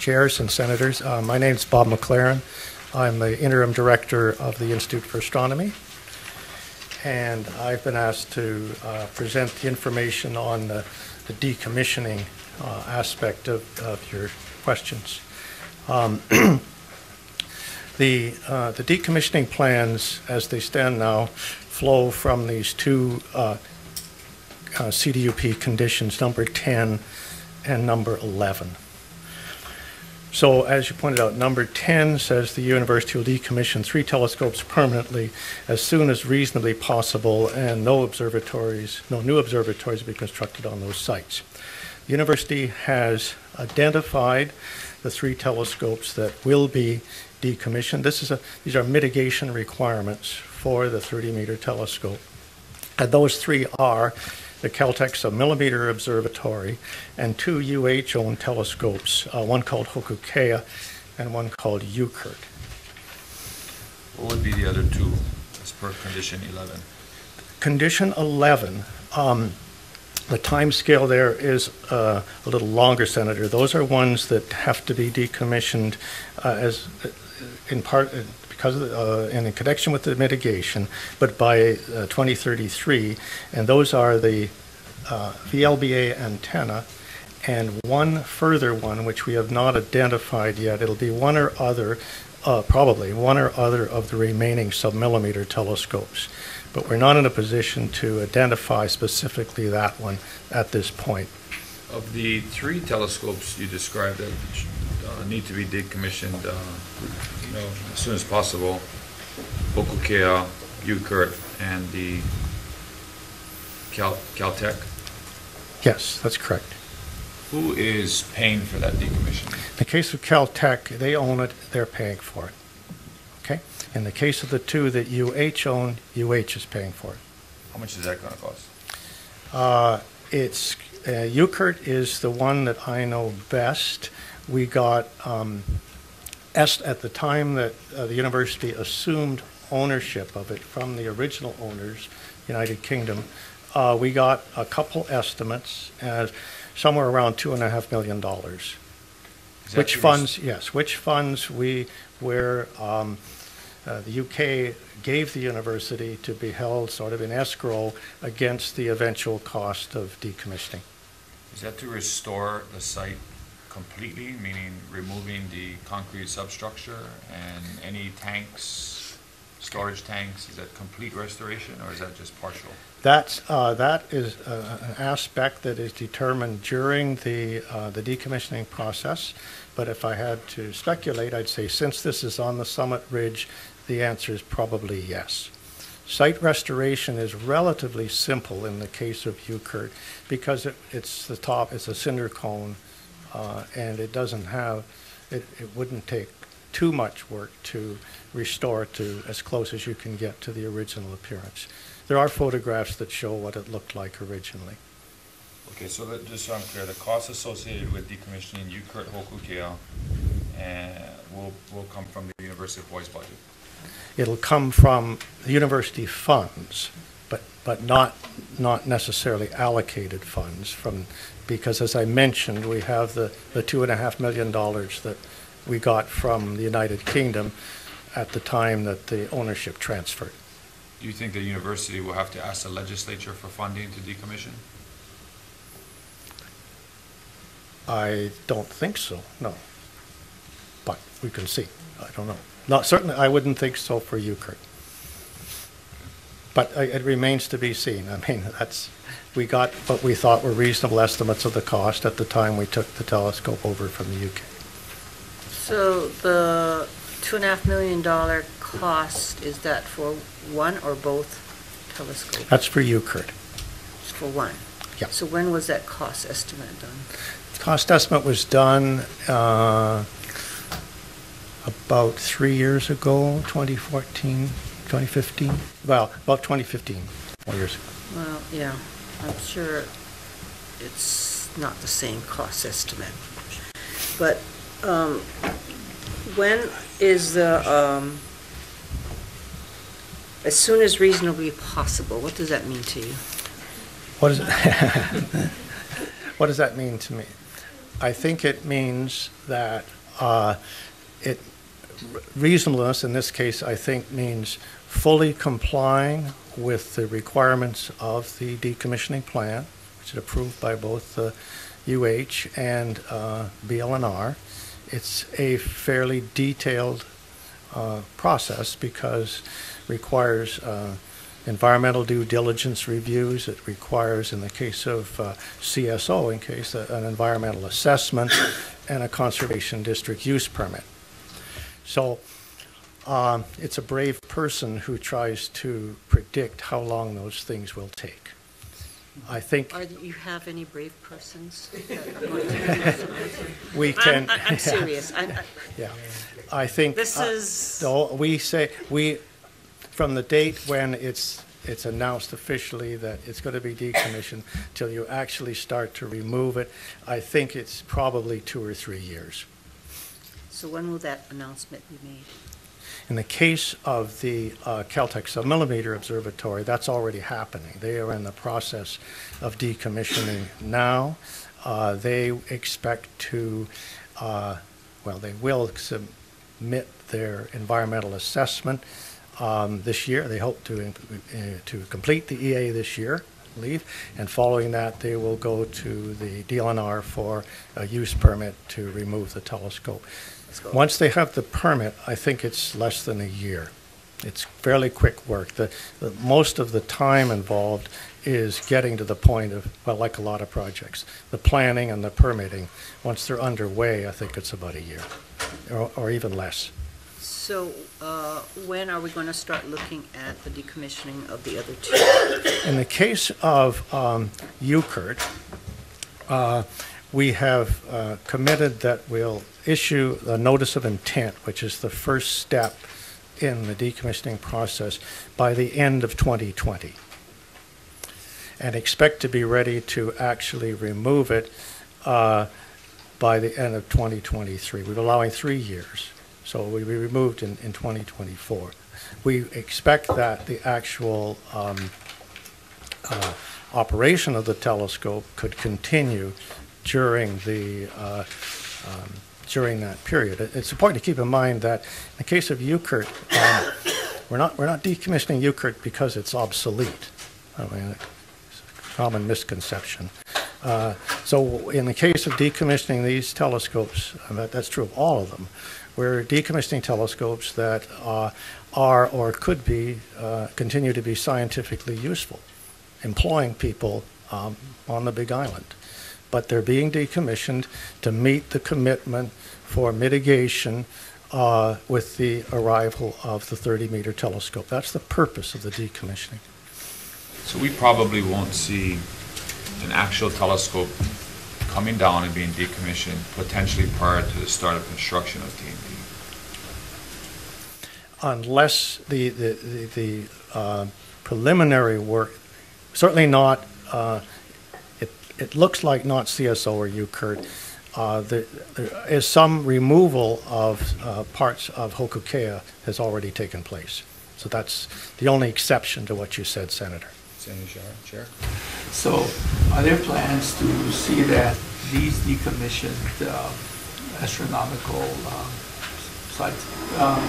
chairs and senators. My name is Bob McLaren. I'm the interim director of the Institute for Astronomy, and I've been asked to present the information on the decommissioning aspect of your questions. The decommissioning plans, as they stand now, flow from these two CDUP conditions, number 10 and number 11. So as you pointed out, number 10 says the university will decommission 3 telescopes permanently as soon as reasonably possible, and no new observatories will be constructed on those sites. The university has identified the 3 telescopes that will be decommissioned. These are mitigation requirements for the 30-meter telescope. And those 3 are the Caltech submillimeter observatory and 2 UH-owned telescopes, one called Hokukea and one called Euclid. What would be the other 2 as per condition 11? Condition 11, the time scale there is a little longer, Senator. Those are ones that have to be decommissioned in connection with the mitigation, but by 2033, and those are the VLBA antenna and one further one which we have not identified yet. It'll be one or other, probably one or other of the remaining submillimeter telescopes, but we're not in a position to identify specifically that one at this point. Of the 3 telescopes you described that need to be decommissioned, as soon as possible, Hokukea, Euclid, and the Caltech? Yes, that's correct. Who is paying for that decommissioning? In the case of Caltech, they own it, they're paying for it. Okay? In the case of the 2 that UH own, UH is paying for it. How much is that going to cost? Euclid is the one that I know best. We got, at the time that the university assumed ownership of it from the original owners, United Kingdom, we got a couple estimates, somewhere around $2.5 million. Which funds where the UK gave the university to be held sort of in escrow against the eventual cost of decommissioning. Is that to restore the site completely, meaning removing the concrete substructure and any tanks, storage tanks? Is that complete restoration, or is that just partial? That is an aspect that is determined during the decommissioning process. But if I had to speculate, I'd say since this is on the summit ridge, the answer is probably yes. Site restoration is relatively simple in the case of Euclid because it's the top, it's a cinder cone, and it doesn't have, it wouldn't take too much work to restore it to as close as you can get to the original appearance. There are photographs that show what it looked like originally. Okay, so just so I'm clear, the costs associated with decommissioning Euclid Hokukea will come from the University of Hawaii's budget? It'll come from the university funds, but not necessarily allocated funds because as I mentioned, we have the $2.5 million that we got from the United Kingdom at the time that the ownership transferred. Do you think the university will have to ask the legislature for funding to decommission? I don't think so, no. But we can see. I don't know. Not certainly, I wouldn't think so for Euclid. But it remains to be seen. I mean, we got what we thought were reasonable estimates of the cost at the time we took the telescope over from the UK. So the $2.5 million cost, is that for one or both telescopes? That's for Euclid. It's for one? Yeah. So when was that cost estimate done? Cost estimate was done about 3 years ago, 2014, 2015. Well, about 2015, 4 years ago. Well, yeah, I'm sure it's not the same cost estimate. But when is the, as soon as reasonably possible, what does that mean to you? What does it what does that mean to me? I think it means that reasonableness in this case, I think, means fully complying with the requirements of the decommissioning plan, which is approved by both the UH and BLNR. It's a fairly detailed process because it requires environmental due diligence reviews. It requires, in the case of CSO, an environmental assessment and a conservation district use permit. So it's a brave person who tries to predict how long those things will take. I think Do you have any brave persons? we can. I'm serious. Yeah, I think This is. so from the date when it's announced officially that it's going to be decommissioned till you actually start to remove it, I think it's probably 2 or 3 years. So when will that announcement be made? In the case of the Caltech submillimeter observatory, that's already happening. They are in the process of decommissioning now. They expect to, they will submit their environmental assessment this year. They hope to complete the EA this year, I believe, and following that, they will go to the DLNR for a use permit to remove the telescope. Once they have the permit, I think it's less than a year. It's fairly quick work. Most of the time involved is getting to the point of, well, like a lot of projects, the planning and the permitting. Once they're underway, I think it's about a year or even less. So when are we going to start looking at the decommissioning of the other two? In the case of Euclid, we have committed that we'll issue a notice of intent, which is the first step in the decommissioning process, by the end of 2020, and expect to be ready to actually remove it by the end of 2023. We're allowing 3 years, so we'll be removed in 2024. We expect that the actual operation of the telescope could continue during that period. It's important to keep in mind that in the case of Euclid, we're not decommissioning Euclid because it's obsolete. I mean, it's a common misconception. So in the case of decommissioning these telescopes, that's true of all of them, we're decommissioning telescopes that are or could be, continue to be scientifically useful, employing people on the Big Island. But they're being decommissioned to meet the commitment for mitigation with the arrival of the 30-meter telescope. That's the purpose of the decommissioning. So we probably won't see an actual telescope coming down and being decommissioned potentially prior to the start of construction of TNT. Unless the preliminary work, certainly not, it looks like not CSO or Euclid. There is some removal of parts of Hokuea has already taken place. So that's the only exception to what you said, Senator. Senator Chair? So are there plans to see that these decommissioned astronomical sites,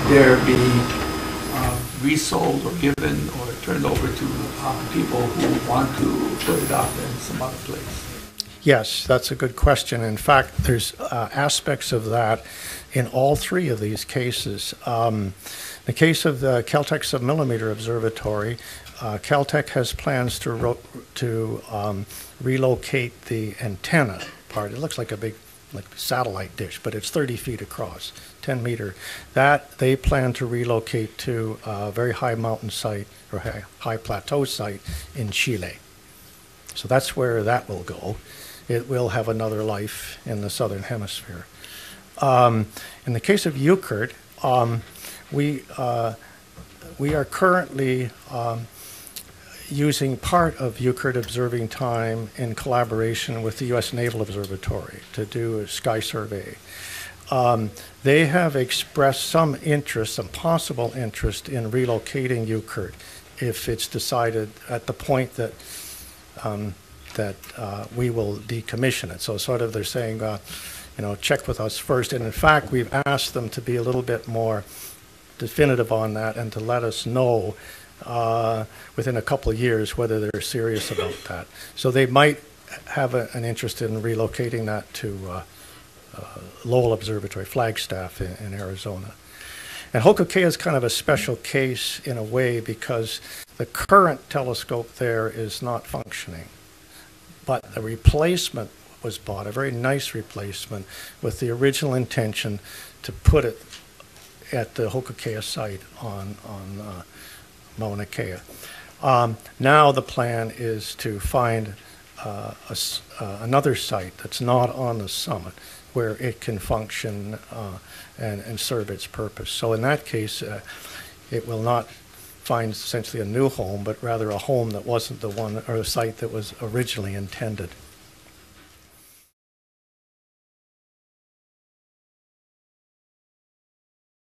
they're being resold or given or turned over to people who want to put it up in some other place? Yes, that's a good question. In fact, there's aspects of that in all 3 of these cases. The case of the Caltech submillimeter observatory, Caltech has plans to relocate the antenna part. It looks like a big satellite dish, but it's 30 feet across, 10 meter. That they plan to relocate to a very high mountain site or high plateau site in Chile. So that's where that will go. It will have another life in the southern hemisphere. In the case of Euclid, we are currently using part of Euclid observing time in collaboration with the U.S. Naval Observatory to do a sky survey. They have expressed some interest, some possible interest in relocating Euclid if it's decided at the point that we will decommission it. So sort of they're saying, check with us first. And in fact, we've asked them to be a little bit more definitive on that and to let us know within a couple of years whether they're serious about that. So they might have an interest in relocating that to Lowell Observatory, Flagstaff in Arizona. And Ho'okea is kind of a special case in a way because the current telescope there is not functioning. But the replacement was bought, a very nice replacement, with the original intention to put it at the Ho'okea site on Mauna Kea. Now the plan is to find another site that's not on the summit where it can function and serve its purpose. So in that case, it will not find essentially a new home, but rather a home that wasn't the one or a site that was originally intended.